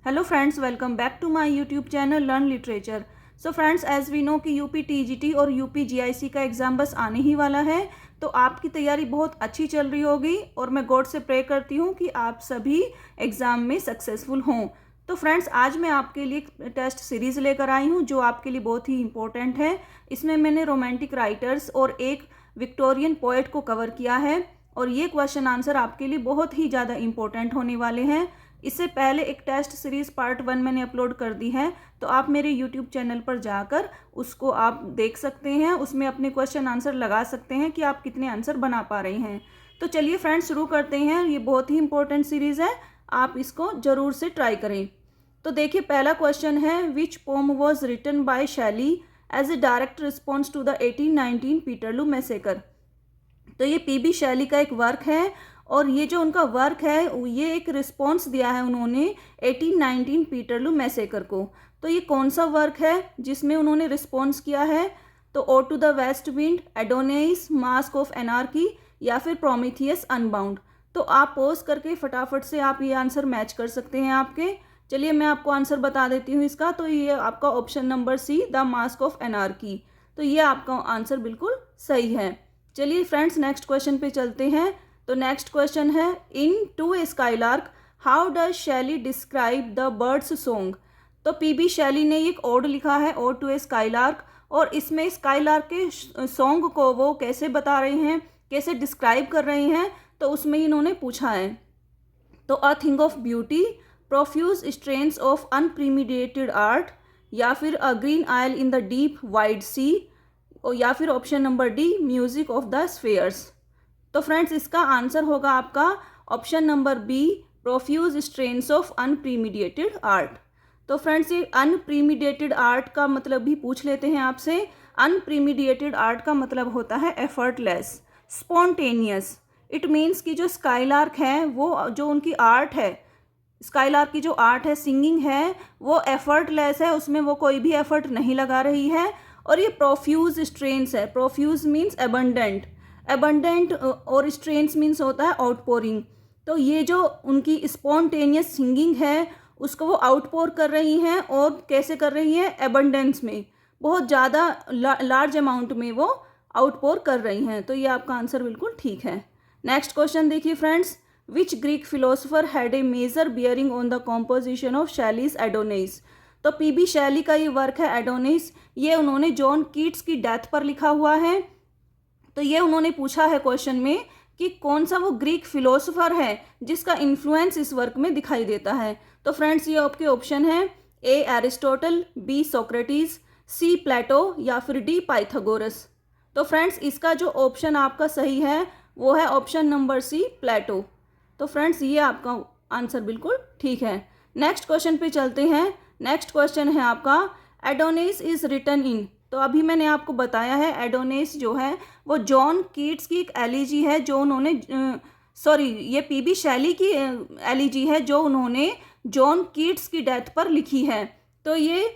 Hello friends, welcome back to my YouTube channel learn literature. So friends, as we know कि UP TGT और UP GIC का exam बस आने ही वाला है, तो आपकी तैयारी बहुत अच्छी चल रही होगी और मैं गॉड से प्रे करती हूँ कि आप सभी एग्ज़ाम में सक्सेसफुल हों। तो फ्रेंड्स, आज मैं आपके लिए टेस्ट सीरीज़ लेकर आई हूँ जो आपके लिए बहुत ही इंपॉर्टेंट है। इसमें मैंने रोमांटिक राइटर्स और एक विक्टोरियन पोएट को कवर किया है और ये क्वेश्चन आंसर आपके लिए बहुत ही ज़्यादा इंपॉर्टेंट होने वाले हैं। इससे पहले एक टेस्ट सीरीज़ पार्ट 1 मैंने अपलोड कर दी है, तो आप मेरे यूट्यूब चैनल पर जाकर उसको आप देख सकते हैं। उसमें अपने क्वेश्चन आंसर लगा सकते हैं कि आप कितने आंसर बना पा रहे हैं। तो चलिए फ्रेंड्स, शुरू करते हैं। ये बहुत ही इंपॉर्टेंट सीरीज़ है, आप इसको ज़रूर से ट्राई करें। तो देखिए, पहला क्वेश्चन है, which poem was written by Shelley as a direct response to the 1819 Peterloo massacre. तो ये पीबी शैली का एक वर्क है और ये जो उनका वर्क है ये एक रिस्पॉन्स दिया है उन्होंने 1819 पीटरलू मैसेकर को। तो ये कौन सा वर्क है जिसमें उन्होंने रिस्पॉन्स किया है? तो ode to the west wind, Adonais, mask of anarchy या फिर प्रोमीथियस अनबाउंड। तो आप पॉज करके फटाफट से आप ये आंसर मैच कर सकते हैं आपके। चलिए मैं आपको आंसर बता देती हूँ इसका। तो ये आपका option number C, the mask of anarchy. तो ये आपका आंसर बिल्कुल सही है। चलिए फ्रेंड्स, नेक्स्ट क्वेश्चन पे चलते हैं। तो नेक्स्ट क्वेश्चन है, in to a skylark how does Shelley describe the bird's song. तो पीबी शैली ने एक ओड लिखा है, ओड टू ए स्काईलार्क, और इसमें स्काईलार्क के सॉन्ग को वो कैसे बता रहे हैं, कैसे डिस्क्राइब कर रहे हैं, तो उसमें इन्होंने पूछा है। तो a thing of beauty, profuse strains of unpremeditated art, या फिर a green isle in the deep wide sea, या फिर option number D, music of the spheres. तो फ्रेंड्स, इसका आंसर होगा आपका option number B, profuse strains of unpremeditated art. तो friends, ये अनप्रीमिडिएटेड आर्ट का मतलब भी पूछ लेते हैं आपसे। अनप्रीमिडिएटेड आर्ट का मतलब होता है एफर्टलेस, स्पॉन्टेनियस। इट मीन्स कि जो स्काईलार्क है, वो जो उनकी आर्ट है, स्काईलार्क की जो आर्ट है, सिंगिंग है, वो एफर्टलेस है, उसमें वो कोई भी एफर्ट नहीं लगा रही है। और ये प्रोफ्यूज स्ट्रेन्स है, प्रोफ्यूज मीन्स एबंडेंट, एबंडेंट और स्ट्रेन्स मीन्स होता है आउटपोरिंग। तो ये जो उनकी स्पॉन्टेनियस सिंगिंग है उसको वो आउटपोर कर रही हैं, और कैसे कर रही हैं? एबंडेंस में, बहुत ज़्यादा लार्ज अमाउंट में वो आउटपोर कर रही हैं। तो ये आपका आंसर बिल्कुल ठीक है। नेक्स्ट क्वेश्चन देखिए friends, which Greek philosopher had a major bearing on the composition of Shelley's Adonais. तो पीबी शैली का ये वर्क है एडोनेस, ये उन्होंने जॉन कीट्स की डेथ पर लिखा हुआ है। तो ये उन्होंने पूछा है क्वेश्चन में कि कौन सा वो ग्रीक फिलोसोफर है जिसका इन्फ्लुएंस इस वर्क में दिखाई देता है। तो फ्रेंड्स, ये आपके ऑप्शन है, ए एरिस्टोटल, बी सोक्रेटिस, सी प्लेटो, या फिर डी पाइथागोरस। तो फ्रेंड्स, इसका जो ऑप्शन आपका सही है वो है ऑप्शन नंबर सी, प्लेटो। तो फ्रेंड्स, ये आपका आंसर बिल्कुल ठीक है। नेक्स्ट क्वेश्चन पे चलते हैं। नेक्स्ट क्वेश्चन है आपका, एडोनेस इज रिटन इन। तो अभी मैंने आपको बताया है एडोनेस जो है वो जॉन कीट्स की एक एलिजी है जो उन्होंने ये पीबी शैली की एलिजी है जो उन्होंने जॉन कीट्स की डेथ पर लिखी है। तो ये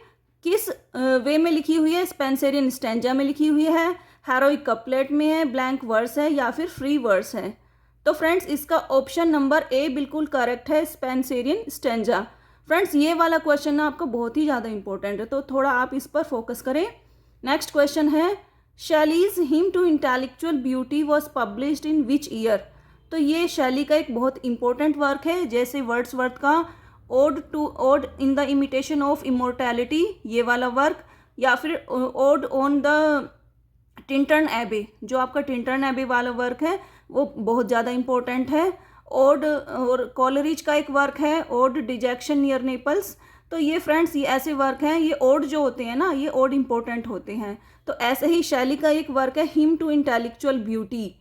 किस वे में लिखी हुई है? स्पेंसरियन स्टैंजा में लिखी हुई है, हेरोइक कपलेट में है, ब्लैंक वर्स है, या फिर फ्री वर्स है। तो फ्रेंड्स, इसका ऑप्शन नंबर ए बिल्कुल करेक्ट है, स्पेंसरियन स्टैंजा। फ्रेंड्स, ये वाला क्वेश्चन ना आपका बहुत ही ज़्यादा इंपॉर्टेंट है, तो थोड़ा आप इस पर फोकस करें। नेक्स्ट क्वेश्चन है, Shelley's hymn to intellectual beauty was published in which year. तो ये शैली का एक बहुत इंपॉर्टेंट वर्क है, जैसे वर्ड्सवर्थ का ode in the imitation of immortality, ये वाला वर्क, या फिर ओड ऑन द टिंटर्न एबे, जो आपका टिंटर्न एबे वाला वर्क है वो बहुत ज़्यादा इंपॉर्टेंट है। ओड और कॉलरिज का एक वर्क है, ओड डिजेक्शन नियर नेपल्स। तो ये फ्रेंड्स, ये ऐसे वर्क हैं, ये ओड जो होते हैं ना, ये ओड इंपॉर्टेंट होते हैं। तो ऐसे ही शैली का एक वर्क है, हिम टू इंटेलेक्चुअल ब्यूटी।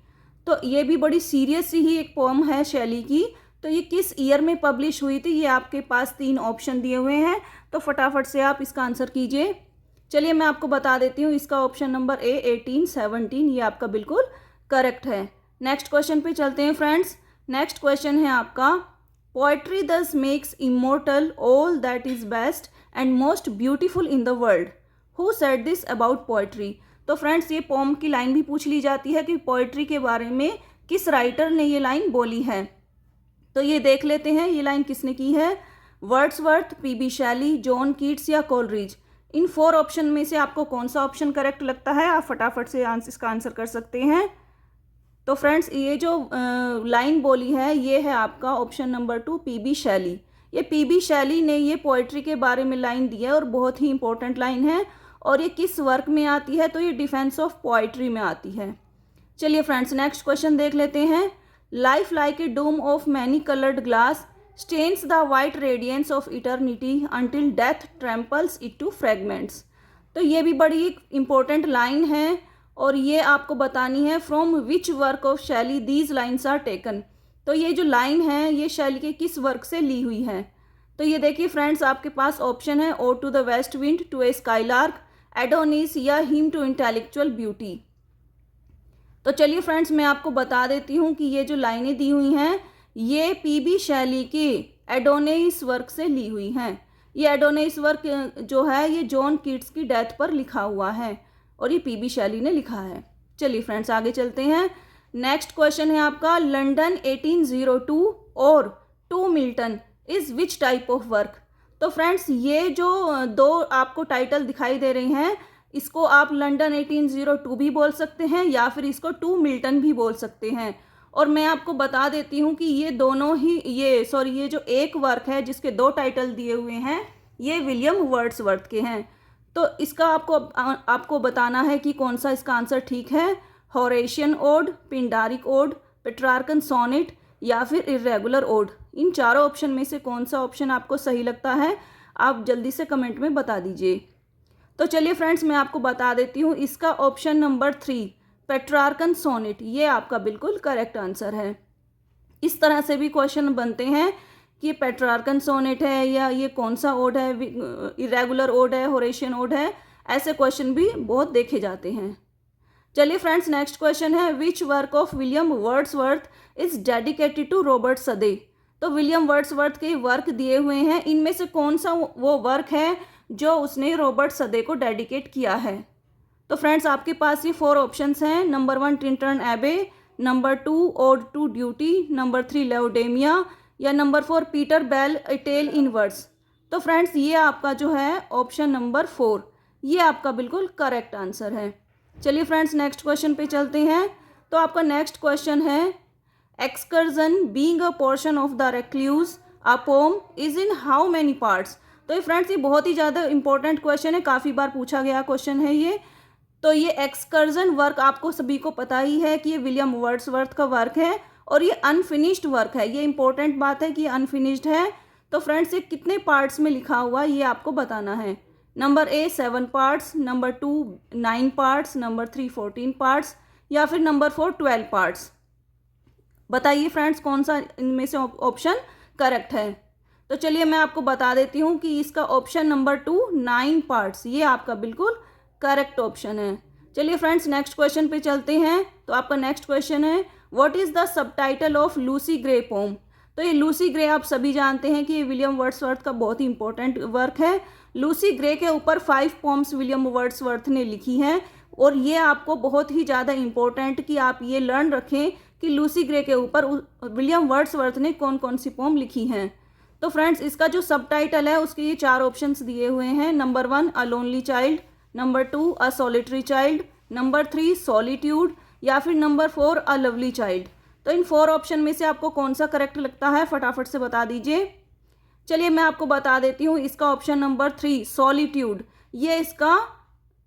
तो ये भी बड़ी सीरियस ही एक पोम है शैली की। तो ये किस ईयर में पब्लिश हुई थी? ये आपके पास 3 ऑप्शन दिए हुए हैं, तो फटाफट से आप इसका आंसर कीजिए। चलिए मैं आपको बता देती हूँ, इसका ऑप्शन नंबर ए 1817, ये आपका बिल्कुल करेक्ट है। नेक्स्ट क्वेश्चन पे चलते हैं फ्रेंड्स। नेक्स्ट क्वेश्चन है आपका, पोएट्री दस makes immortal all that is best and most beautiful in the world, who said this about poetry. तो फ्रेंड्स, ये पोम की लाइन भी पूछ ली जाती है कि पोएट्री के बारे में किस राइटर ने ये लाइन बोली है। तो ये देख लेते हैं ये लाइन किसने की है। Wordsworth, PB Shelley, John Keats या कोलरिज। इन 4 ऑप्शन में से आपको कौन सा ऑप्शन करेक्ट लगता है? आप फटाफट से इसका आंसर कर सकते हैं। तो फ्रेंड्स ये जो लाइन बोली है ये है आपका ऑप्शन नंबर 2 पीबी शैली। ये पीबी शैली ने ये पोइट्री के बारे में लाइन दी है और बहुत ही इंपॉर्टेंट लाइन है। और ये किस वर्क में आती है? तो ये डिफेंस ऑफ पोइट्री में आती है। चलिए फ्रेंड्स नेक्स्ट क्वेश्चन देख लेते हैं। Life like a dome of many coloured glass stains the white radiance of eternity until death tramples it to fragments. तो ये भी बड़ी इंपॉर्टेंट लाइन है और ये आपको बतानी है फ्रॉम विच वर्क ऑफ शैली दीज लाइन्स आर टेकन। तो ये जो लाइन है ये शैली के किस वर्क से ली हुई है? तो ये देखिए फ्रेंड्स आपके पास ऑप्शन है ode to the west wind, to a skylark, Adonis या हिम टू इंटेलेक्चुअल ब्यूटी। तो चलिए फ्रेंड्स मैं आपको बता देती हूँ कि ये जो लाइनें दी हुई हैं ये पीबी शैली के एडोनिस वर्क से ली हुई हैं। ये एडोनिस वर्क जो है ये जॉन कीट्स की डेथ पर लिखा हुआ है और ये पीबी शैली ने लिखा है। चलिए फ्रेंड्स आगे चलते हैं। नेक्स्ट क्वेश्चन है आपका लंदन 1802 और to Milton is which type of work. तो फ्रेंड्स ये जो 2 आपको टाइटल दिखाई दे रही हैं इसको आप लंदन 1802 भी बोल सकते हैं या फिर इसको टू मिल्टन भी बोल सकते हैं। और मैं आपको बता देती हूँ कि ये दोनों ही ये जो एक वर्क है जिसके 2 टाइटल दिए हुए हैं ये विलियम वर्ड्सवर्थ के हैं। तो इसका आपको बताना है कि कौन सा इसका आंसर ठीक है। Horatian ode, Pindaric ode, Petrarchan sonnet या फिर इर्रेगुलर ओड। इन चारों ऑप्शन में से कौन सा ऑप्शन आपको सही लगता है आप जल्दी से कमेंट में बता दीजिए। तो चलिए फ्रेंड्स मैं आपको बता देती हूँ इसका ऑप्शन नंबर 3 पेट्रार्कन सोनेट ये आपका बिल्कुल करेक्ट आंसर है। इस तरह से भी क्वेश्चन बनते हैं कि पेट्रार्कन सोनेट है या ये कौन सा ओड है, इरेगुलर ओड है, होरेशियन ओड है। ऐसे क्वेश्चन भी बहुत देखे जाते हैं। चलिए फ्रेंड्स नेक्स्ट क्वेश्चन है which work of William Wordsworth is dedicated to Robert Southey. तो विलियम वर्ड्सवर्थ के वर्क दिए हुए हैं इनमें से कौन सा वो वर्क है जो उसने रॉबर्ट सदे को डेडिकेट किया है। तो फ्रेंड्स आपके पास ये 4 ऑप्शंस हैं। Number 1 Tintern Abbey, number 2 ode to duty, number 3 Laodamia या number 4 Peter Bell a tale in words. तो फ्रेंड्स ये आपका जो है ऑप्शन नंबर 4 ये आपका बिल्कुल करेक्ट आंसर है। चलिए फ्रेंड्स नेक्स्ट क्वेश्चन पे चलते हैं। तो आपका नेक्स्ट क्वेश्चन है excursion being a portion of the recluse a poem is in how many parts. तो ये फ्रेंड्स ये बहुत ही ज़्यादा इंपॉर्टेंट क्वेश्चन है, काफ़ी बार पूछा गया क्वेश्चन है ये। तो ये एक्सकर्जन वर्क आपको सभी को पता ही है कि ये विलियम वर्ड्सवर्थ का वर्क है और ये अनफिनिश्ड वर्क है। ये इंपॉर्टेंट बात है कि ये अनफिनिश्ड है। तो फ्रेंड्स ये कितने पार्ट्स में लिखा हुआ ये आपको बताना है। Number A 7 parts, number 2 9 parts, number 3 14 parts या फिर नंबर 4 12 पार्ट्स। बताइए फ्रेंड्स कौन सा इनमें से ऑप्शन करेक्ट है। तो चलिए मैं आपको बता देती हूँ कि इसका ऑप्शन नंबर 2 9 पार्ट्स ये आपका बिल्कुल करेक्ट ऑप्शन है। चलिए फ्रेंड्स नेक्स्ट क्वेश्चन पे चलते हैं। तो आपका नेक्स्ट क्वेश्चन है what is the subtitle of Lucy Gray poem. तो ये लूसी ग्रे आप सभी जानते हैं कि ये विलियम वर्ड्सवर्थ का बहुत ही इंपॉर्टेंट वर्क है। लूसी ग्रे के ऊपर 5 पोम्स विलियम वर्ड्सवर्थ ने लिखी हैं और ये आपको बहुत ही ज़्यादा इंपॉर्टेंट कि आप ये लर्न रखें कि लूसी ग्रे के ऊपर विलियम वर्ड्सवर्थ ने कौन कौन सी पोम लिखी हैं। तो फ्रेंड्स इसका जो सबटाइटल है उसके ये 4 ऑप्शंस दिए हुए हैं। Number 1 a lonely child, number 2 a solitary child, number 3 solitude या फिर नंबर 4 अ लवली चाइल्ड। तो इन 4 ऑप्शन में से आपको कौन सा करेक्ट लगता है फटाफट से बता दीजिए। चलिए मैं आपको बता देती हूँ इसका ऑप्शन नंबर 3 सॉलिट्यूड ये इसका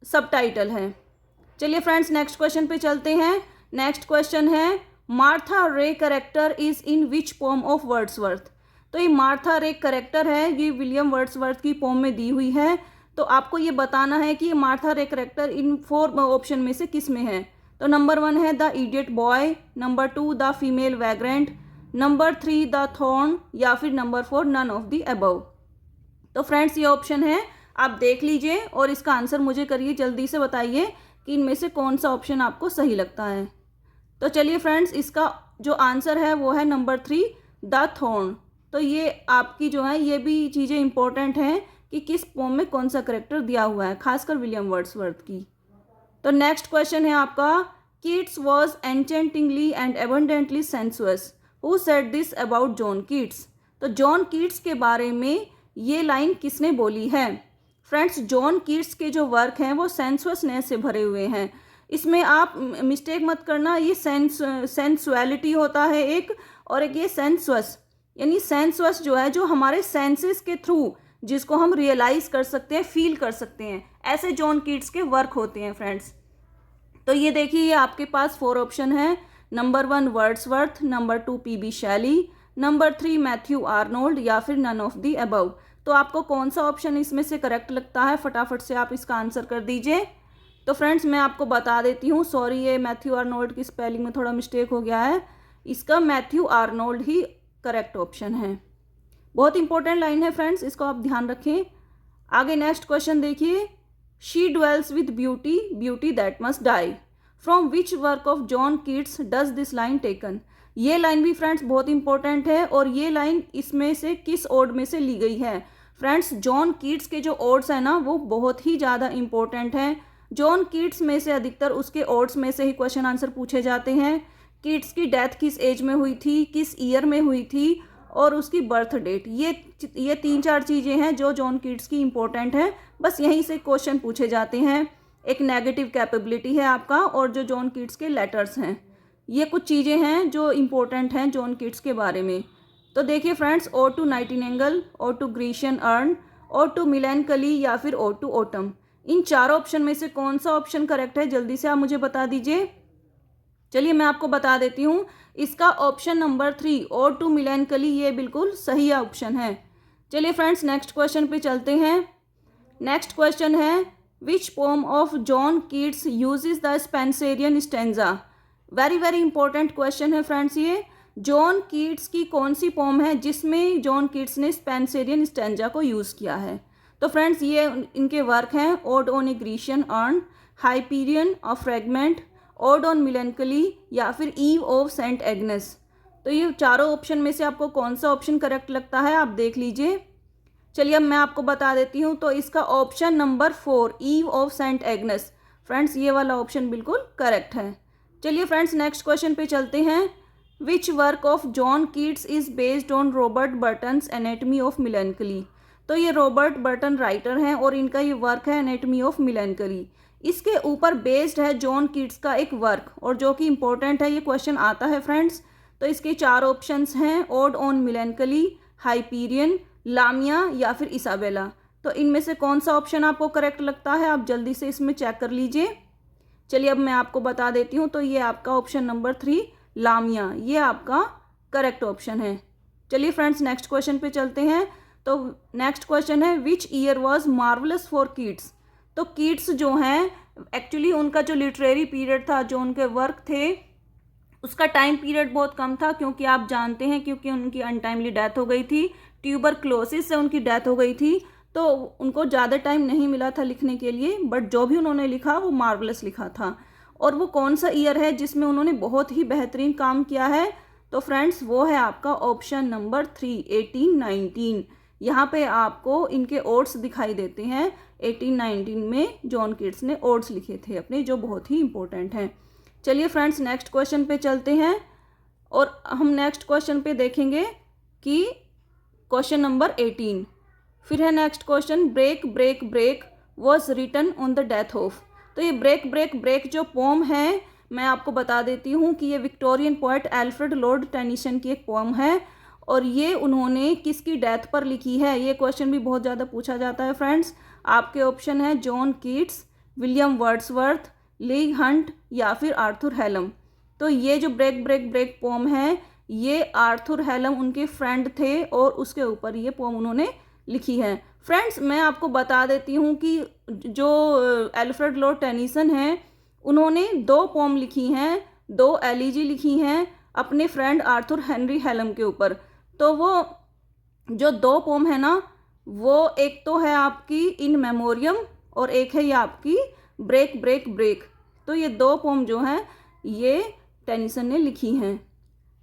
सबटाइटल है। चलिए फ्रेंड्स नेक्स्ट क्वेश्चन पे चलते हैं। नेक्स्ट क्वेश्चन है मार्था रे character is in which poem of Wordsworth. तो ये मार्था रे कैरेक्टर है ये विलियम वर्ड्सवर्थ की पोम में दी हुई है। तो आपको ये बताना है कि ये मार्था रे कैरेक्टर इन 4 ऑप्शन में से किस में है। तो नंबर 1 है the idiot boy, number 2 the female vagrant, number 3 the thorn या फिर number 4 none of the above. तो फ्रेंड्स ये ऑप्शन है आप देख लीजिए और इसका आंसर मुझे करिए, जल्दी से बताइए कि इनमें से कौन सा ऑप्शन आपको सही लगता है। तो चलिए फ्रेंड्स इसका जो आंसर है वो है नंबर 3 द थॉर्न। तो ये आपकी जो है ये भी चीज़ें इंपॉर्टेंट हैं कि किस पोम में कौन सा कैरेक्टर दिया हुआ है, खासकर विलियम वर्ड्सवर्थ की। तो नेक्स्ट क्वेश्चन है आपका Keats was enchantingly and abundantly sensuous who said this about John Keats. तो जॉन कीट्स के बारे में ये लाइन किसने बोली है? फ्रेंड्स, जॉन कीट्स के जो वर्क हैं वो सेंसुअसनेस से भरे हुए हैं। इसमें आप मिस्टेक मत करना, ये सेंसुअलिटी होता है एक, और एक ये सेंसुअस, यानी सेंसुअस जो है जो हमारे सेंसेस के थ्रू जिसको हम रियलाइज कर सकते हैं, फील कर सकते हैं, ऐसे जॉन कीट्स के वर्क होते हैं फ्रेंड्स। तो ये देखिए, ये आपके पास 4 ऑप्शन है। Number 1 Wordsworth, number 2 PB Shelley, number 3 Matthew Arnold, या फिर नन ऑफ दी अबव। तो आपको कौन सा ऑप्शन इसमें से करेक्ट लगता है? फटाफट से आप इसका आंसर कर दीजिए। तो फ्रेंड्स, मैं आपको बता देती हूँ, सॉरी ये मैथ्यू आर्नोल्ड की स्पेलिंग में थोड़ा मिस्टेक हो गया है, इसका मैथ्यू आर्नोल्ड ही करेक्ट ऑप्शन है। बहुत इंपॉर्टेंट लाइन है फ्रेंड्स, इसको आप ध्यान रखें। आगे नेक्स्ट क्वेश्चन देखिए, she dwells with beauty, beauty that must die, from which work of John Keats does this line taken. ये लाइन भी फ्रेंड्स बहुत इंपॉर्टेंट है, और ये लाइन इसमें से किस ओड में से ली गई है? फ्रेंड्स, जॉन कीट्स के जो ओड्स हैं ना वो बहुत ही ज़्यादा इंपॉर्टेंट हैं। जॉन कीट्स में से अधिकतर उसके ओड्स में से ही क्वेश्चन आंसर पूछे जाते हैं। कीट्स की डेथ किस एज में हुई थी, किस ईयर में हुई थी, और उसकी बर्थ डेट, ये 3-4 चीज़ें हैं जो जॉन कीट्स की इंपॉर्टेंट हैं। बस यहीं से क्वेश्चन पूछे जाते हैं। एक नेगेटिव कैपेबिलिटी है आपका, और जो जॉन कीट्स के लेटर्स हैं, ये कुछ चीज़ें हैं जो इंपॉर्टेंट हैं जॉन कीट्स के बारे में। तो देखिए friends, ode to nightingale, ode to Grecian urn, ode to melancholy, या फिर ओड टू ऑटम, इन चारों ऑप्शन में से कौन सा ऑप्शन करेक्ट है? जल्दी से आप मुझे बता दीजिए। चलिए मैं आपको बता देती हूँ, इसका ऑप्शन नंबर 3 ओड टू मेलैंकोली ये बिल्कुल सही ऑप्शन है। चलिए फ्रेंड्स, नेक्स्ट क्वेश्चन पे चलते हैं। नेक्स्ट क्वेश्चन है, which poem of John Keats uses the Spenserian stanza. Very very important question है फ्रेंड्स ये। जॉन कीट्स की कौन सी पोम है जिसमें जॉन कीट्स ने स्पेंसरियन स्टेंजा को यूज़ किया है? तो फ्रेंड्स, ये इनके वर्क हैं, ode on a Grecian urn, Hyperion, a fragment, ode on melancholy, या फिर ईव ऑफ सेंट एग्नेस। तो ये चारों ऑप्शन में से आपको कौन सा ऑप्शन करेक्ट लगता है, आप देख लीजिए। चलिए अब मैं आपको बता देती हूँ, तो इसका option number 4 Eve of Saint Agnes, friends ये वाला ऑप्शन बिल्कुल करेक्ट है। चलिए फ्रेंड्स, नेक्स्ट क्वेश्चन पे चलते हैं। Which work of John Keats is based on Robert Burton's anatomy of melancholy. तो ये रॉबर्ट बर्टन राइटर हैं, और इनका ये वर्क है एनेटमी ऑफ मेलैंकोली। इसके ऊपर बेस्ड है जॉन कीट्स का एक वर्क, और जो कि इंपॉर्टेंट है, ये क्वेश्चन आता है फ्रेंड्स। तो इसके 4 ऑप्शंस हैं, ओड ऑन मेलैंकोली, हाइपीरियन, लामिया, या फिर इसाबेला। तो इनमें से कौन सा ऑप्शन आपको करेक्ट लगता है, आप जल्दी से इसमें चेक कर लीजिए। चलिए अब मैं आपको बता देती हूँ, तो ये आपका ऑप्शन नंबर 3 लामिया, ये आपका करेक्ट ऑप्शन है। चलिए फ्रेंड्स, नेक्स्ट क्वेश्चन पे चलते हैं। तो नेक्स्ट क्वेश्चन है, which year was marvellous for Keats. तो कीट्स जो हैं, एक्चुअली उनका जो लिटरेरी पीरियड था, जो उनके वर्क थे, उसका टाइम पीरियड बहुत कम था, क्योंकि आप जानते हैं, क्योंकि उनकी अनटाइमली डेथ हो गई थी, ट्यूबरक्लोसिस से उनकी डेथ हो गई थी, तो उनको ज़्यादा टाइम नहीं मिला था लिखने के लिए। बट जो भी उन्होंने लिखा वो मार्वलस लिखा था। और वो कौन सा ईयर है जिसमें उन्होंने बहुत ही बेहतरीन काम किया है? तो फ्रेंड्स, वो है आपका ऑप्शन नंबर 3 1819। यहाँ पे आपको इनके ओड्स दिखाई देते हैं। 1819 में जॉन कीट्स ने ओड्स लिखे थे अपने, जो बहुत ही इंपॉर्टेंट हैं। चलिए फ्रेंड्स, नेक्स्ट क्वेश्चन पे चलते हैं, और हम नेक्स्ट क्वेश्चन पे देखेंगे कि क्वेश्चन नंबर 18 फिर है next question, break break break was written on the death of. तो ये ब्रेक ब्रेक ब्रेक जो पोम है, मैं आपको बता देती हूँ कि ये Victorian poet Alfred Lord Tennyson की एक पोम है, और ये उन्होंने किसकी डेथ पर लिखी है? ये क्वेश्चन भी बहुत ज़्यादा पूछा जाता है फ्रेंड्स। आपके ऑप्शन है जॉन कीट्स, विलियम वर्ड्सवर्थ, ली हंट, या फिर आर्थर हेलम। तो ये जो ब्रेक ब्रेक ब्रेक पोम है, ये आर्थर हेलम उनके फ्रेंड थे, और उसके ऊपर ये पोम उन्होंने लिखी है। फ्रेंड्स, मैं आपको बता देती हूँ कि जो एल्फ्रेड लॉर्ड टेनिसन हैं, उन्होंने 2 पोम लिखी हैं, 2 एलिजी लिखी हैं अपने फ्रेंड आर्थर हेनरी हेलम के ऊपर। तो वो जो 2 पोम है ना, वो एक तो है आपकी इन मेमोरियम, और एक है ये आपकी ब्रेक ब्रेक ब्रेक। तो ये 2 पोम जो हैं, ये टेनिसन ने लिखी हैं।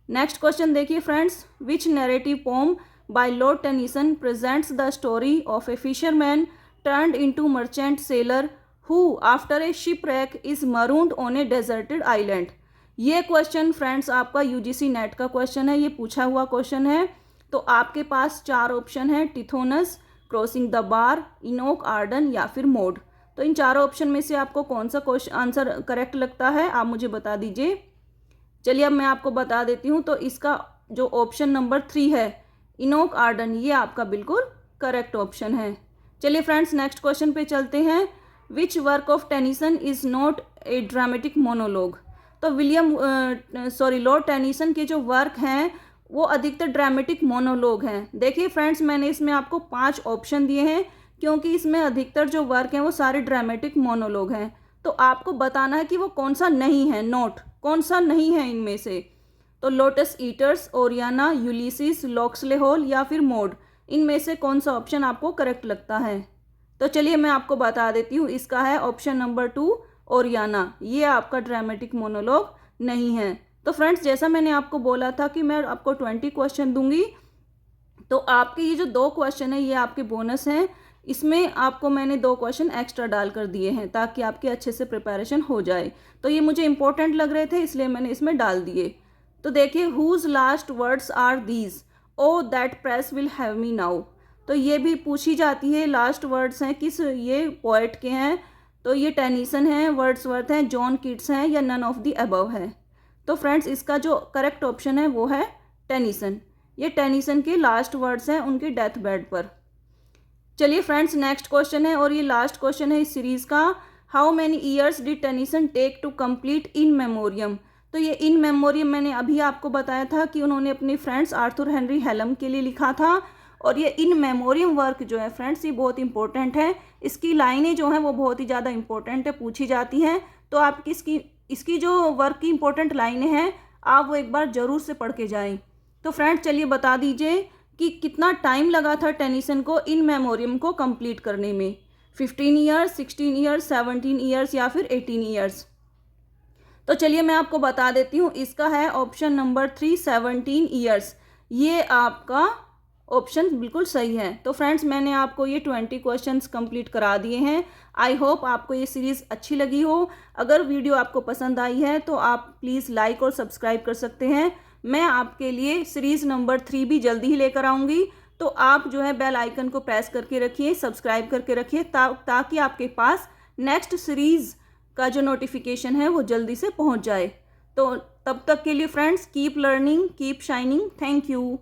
नेक्स्ट क्वेश्चन देखिए friends, which narrative poem by Lord Tennyson presents the story of a fisherman turned into merchant sailor who after a shipwreck is marooned on a deserted island। ये question friends आपका UGC net का question है, ये पूछा हुआ question है। तो आपके पास 4 ऑप्शन है, Tithonus, crossing the bar, Enoch, Arden या फिर मोड। तो इन चारों ऑप्शन में से आपको कौन सा क्वेश्चन आंसर करेक्ट लगता है, आप मुझे बता दीजिए। चलिए अब मैं आपको बता देती हूँ। तो इसका जो ऑप्शन नंबर 3 है, इनोक आर्डन, ये आपका बिल्कुल करेक्ट ऑप्शन है। चलिए फ्रेंड्स नेक्स्ट क्वेश्चन पे चलते हैं। Which work of Tennyson is not a dramatic monologue. तो लॉर्ड टेनिसन के जो वर्क हैं वो अधिकतर ड्रामेटिक मोनोलॉग हैं। देखिए फ्रेंड्स, मैंने इसमें आपको 5 ऑप्शन दिए हैं क्योंकि इसमें अधिकतर जो वर्क हैं वो सारे ड्रामेटिक मोनोलॉग हैं। तो आपको बताना है कि वो कौन सा नहीं है, नोट कौन सा नहीं है इनमें से। तो Lotos Eaters, Oriana, Ulysses, Locksley Hall या फिर मोड, इनमें से कौन सा ऑप्शन आपको करेक्ट लगता है। तो चलिए मैं आपको बता देती हूँ, इसका है ऑप्शन नंबर 2 ओरियाना, ये आपका ड्रामेटिक मोनोलॉग नहीं है। तो फ्रेंड्स जैसा मैंने आपको बोला था कि मैं आपको 20 क्वेश्चन दूंगी, तो आपके ये जो 2 क्वेश्चन है ये आपके बोनस हैं। इसमें आपको मैंने 2 क्वेश्चन एक्स्ट्रा डाल कर दिए हैं ताकि आपकी अच्छे से प्रिपरेशन हो जाए। तो ये मुझे इंपॉर्टेंट लग रहे थे इसलिए मैंने इसमें डाल दिए। तो देखिए, whose last words are these, O that press will have me now. तो ये भी पूछी जाती है, लास्ट वर्ड्स हैं किस ये पोएट के हैं। तो ये टेनिसन हैं, वर्ड्सवर्थ हैं, जॉन कीट्स हैं या नन ऑफ द अबव है। तो फ्रेंड्स इसका जो करेक्ट ऑप्शन है वो है टेनिसन। ये टेनिसन के लास्ट वर्ड्स हैं उनके डेथ बेड पर। चलिए फ्रेंड्स नेक्स्ट क्वेश्चन है और ये लास्ट क्वेश्चन है इस सीरीज़ का। How many years did Tennyson take to complete in memoriam. तो ये इन मेमोरियम मैंने अभी आपको बताया था कि उन्होंने अपने फ्रेंड्स आर्थर हेनरी हेलम के लिए लिखा था। और ये इन मेमोरियम वर्क जो है फ्रेंड्स ये बहुत इंपॉर्टेंट है। इसकी लाइनें जो हैं वो बहुत ही ज़्यादा इंपॉर्टेंट है, पूछी जाती हैं। तो आप इसकी जो वर्क की इंपॉर्टेंट लाइनें हैं आप वो एक बार ज़रूर से पढ़ के जाएं। तो फ्रेंड्स चलिए बता दीजिए कि कितना टाइम लगा था टेनिसन को इन मेमोरियम को कंप्लीट करने में। 15 ईयर्स, 16 ईयर्स, 17 ईयर्स या फिर 18 ईयर्स। तो चलिए मैं आपको बता देती हूँ, इसका है ऑप्शन नंबर 3 17 ईयर्स। ये आपका ऑप्शन बिल्कुल सही है। तो फ्रेंड्स मैंने आपको ये 20 क्वेश्चंस कंप्लीट करा दिए हैं। आई होप आपको ये सीरीज़ अच्छी लगी हो। अगर वीडियो आपको पसंद आई है तो आप प्लीज़ लाइक और सब्सक्राइब कर सकते हैं। मैं आपके लिए सीरीज़ नंबर 3 भी जल्दी ही लेकर आऊँगी। तो आप जो है बेल आइकन को प्रेस करके रखिए, सब्सक्राइब करके रखिए ताकि आपके पास नेक्स्ट सीरीज़ का जो नोटिफिकेशन है वो जल्दी से पहुंच जाए। तो तब तक के लिए friends keep learning, keep shining. Thank you.